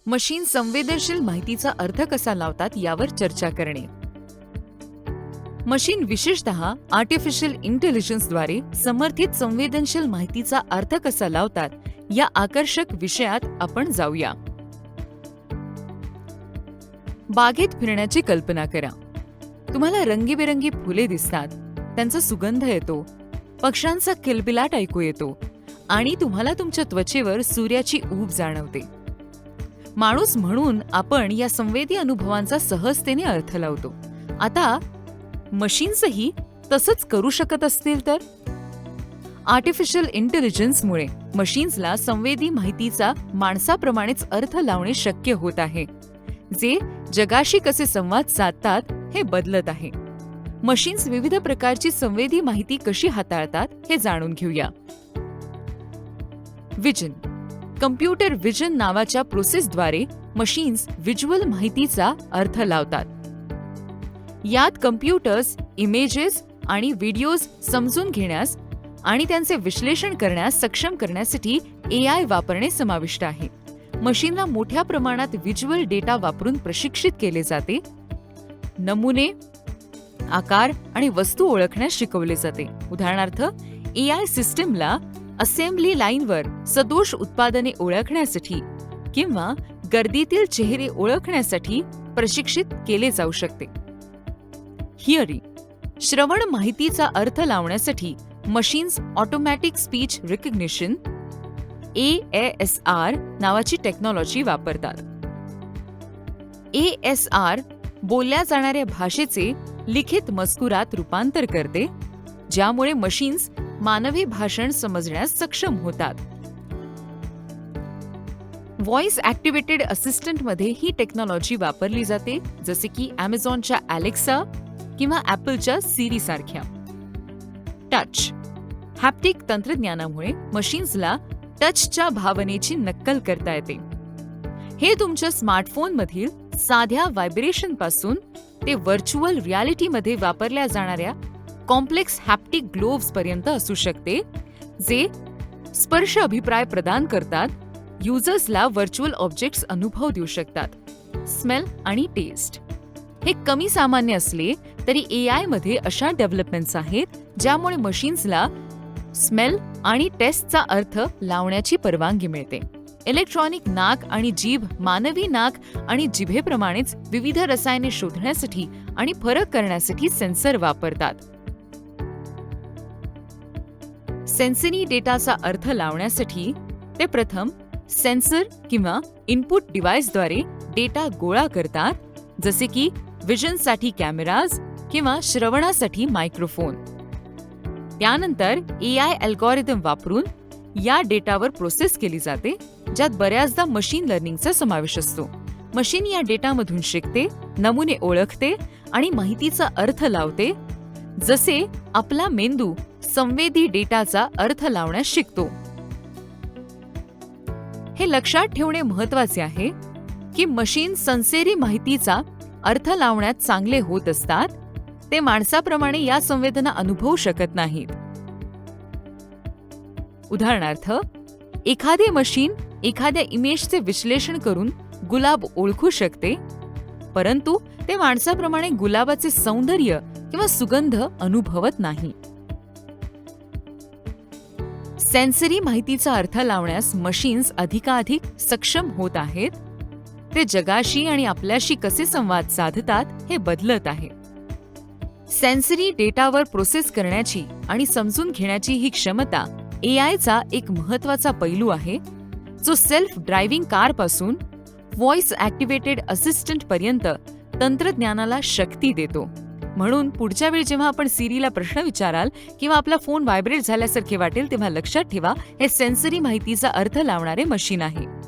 Machine संवेदनशील माहितीचा अर्थ कसा लावतात यावर चर्चा करणे. मशीन विशेषतः आर्टिफिशियल इंटेलिजन्सद्वारे समर्थित संवेदनशील माहितीचा अर्थ कसा लावतात या आकर्षक विषयात आपण जाऊया. बागेत फिरण्याची कल्पना करा. तुम्हाला रंगीबेरंगी फुले दिसतात, त्यांचा सुगंध येतो, पक्ष्यांचा किलबिलाट ऐकू येतो आणि तुम्हाला तुमच्या त्वचेवर सूर्याची ऊब जाणवते. माणूस म्हणून आपण या संवेदी अनुभवांचा सहजतेने अर्थ लावतो. आता मशीन्सही तसंच करू शकत असतील तर? आर्टिफिशियल इंटेलिजन्समुळे मशीन्सला संवेदी माहितीचा माणसाप्रमाणेच अर्थ लावणे शक्य होत आहे, जे जगाशी कसे संवाद साधतात हे बदलत आहे. मशीन्स विविध प्रकारची संवेदी माहिती कशी हाताळतात हे जाणून घेऊया. विजन. कम्प्युटर विजन नावाच्या प्रोसेसद्वारे मशीन्स व्हिज्युअल माहितीचा अर्थ लावतात. यात कम्प्युटर्स इमेजेस आणि व्हिडिओज समजून घेण्यास आणि त्यांचे विश्लेषण करण्यास सक्षम करण्यासाठी AI वापरणे समाविष्ट आहे. मशीनला मोठ्या प्रमाणात व्हिज्युअल डेटा वापरून प्रशिक्षित केले जाते. नमुने, आकार आणि वस्तू ओळखण्यास शिकवले जाते. उदाहरणार्थ, AI सिस्टीमला असेंब्ली लाईनवर सदोष उत्पादने ओळखण्यासाठी किंवा गर्दीतील चेहरे ओळखण्यासाठी प्रशिक्षित केले जाऊ शकते. हिअरिंग. श्रवण माहितीचा अर्थ लावण्यासाठी machines automatic speech recognition ASR नावाची टेक्नॉलॉजी वापरतात. ASR बोलल्या जाणाऱ्या भाषेचे लिखित मजकुरात रूपांतर करते, ज्यामुळे मशीन्स मानवी भाषण समजण्यास सक्षम होतात. व्हॉइस ॲक्टिव्हेटेड असिस्टंटमध्ये ही टेक्नॉलॉजी वापरली जाते, जसे की Amazonच्या Alexa किंवा Appleच्या Siri सारख्या. टच. हॅप्टिक तंत्रज्ञानामुळे मशीन्सला टचच्या भावनेची नक्कल करता येते. हे तुमच्या स्मार्टफोनमधील साध्या व्हायब्रेशनपासून ते व्हर्च्युअल रियालिटीमध्ये वापरल्या जाणाऱ्या कॉम्प्लेक्स हॅप्टिक ग्लोव्ज पर्यंत असू शकते, जे स्पर्श अभिप्राय प्रदान करतात, युजर्सला व्हर्च्युअल ऑब्जेक्ट्स अनुभव देऊ शकतात. स्मेल आणि टेस्ट. हे कमी सामान्य असले तरी AI मध्ये अशा डेव्हलपमेंट्स आहेत ज्यामुळे मशीन्सला स्मेल आणि टेस्टचा अर्थ लावण्याची परवानगी मिळते. इलेक्ट्रॉनिक नाक आणि जीभ मानवी नाक आणि जिभेप्रमाणेच विविध रसायने शोधण्यासाठी आणि फरक करण्यासाठी सेन्सर वापरतात. सेन्सरी डेटाचा अर्थ लावण्यासाठी ते प्रथम सेन्सर किंवा इनपुट डिव्हाइसद्वारे डेटा गोळा करतात, जसे की विजनसाठी कॅमेराज किंवा श्रवणासाठी मायक्रोफोन. त्यानंतर AI अल्गोरिदम वापरून या डेटावर प्रोसेस केली जाते, ज्यात बऱ्याचदा मशीन लर्निंगचा समावेश असतो. मशीन या डेटामधून शिकते, नमुने ओळखते आणि माहितीचा अर्थ लावते, जसे आपला मेंदू संवेदी डेटाचा अर्थ लावण्यास शिकतो. हे लक्षात ठेवणे महत्त्वाचे आहे की मशीन संसेरी माहितीचा अर्थ लावण्यात चांगले होत असतात, ते माणसाप्रमाणे या संवेदना अनुभवू शकत नाहीत. उदाहरणार्थ, एखादे मशीन एखाद्या इमेजचे विश्लेषण करून गुलाब ओळखू शकते, परंतु ते माणसाप्रमाणे गुलाबाचे सौंदर्य किंवा सुगंध अनुभवत नाही. सेन्सरी माहितीचा अर्थ लावण्यास मशीन्स अधिकाधिक सक्षम होत आहेत. ते जगाशी आणि आपल्याशी कसे संवाद साधतात हे बदलत आहे. सेन्सरी डेटावर प्रोसेस करण्याची आणि समजून घेण्याची ही क्षमता AIचा एक महत्त्वाचा पैलू आहे, जो सेल्फ ड्रायव्हिंग कारपासून व्हॉइस ॲक्टिव्हेटेड असिस्टंट पर्यंत तंत्रज्ञानाला शक्ती देतो. म्हणून पुढच्या वेळी जेव्हा आपण सिरीला प्रश्न विचाराल किंवा आपला फोन व्हायब्रेट झाल्यासारखे वाटेल, तेव्हा लक्षात ठेवा, हे सेन्सरी माहितीचा अर्थ लावणारे मशीन आहे.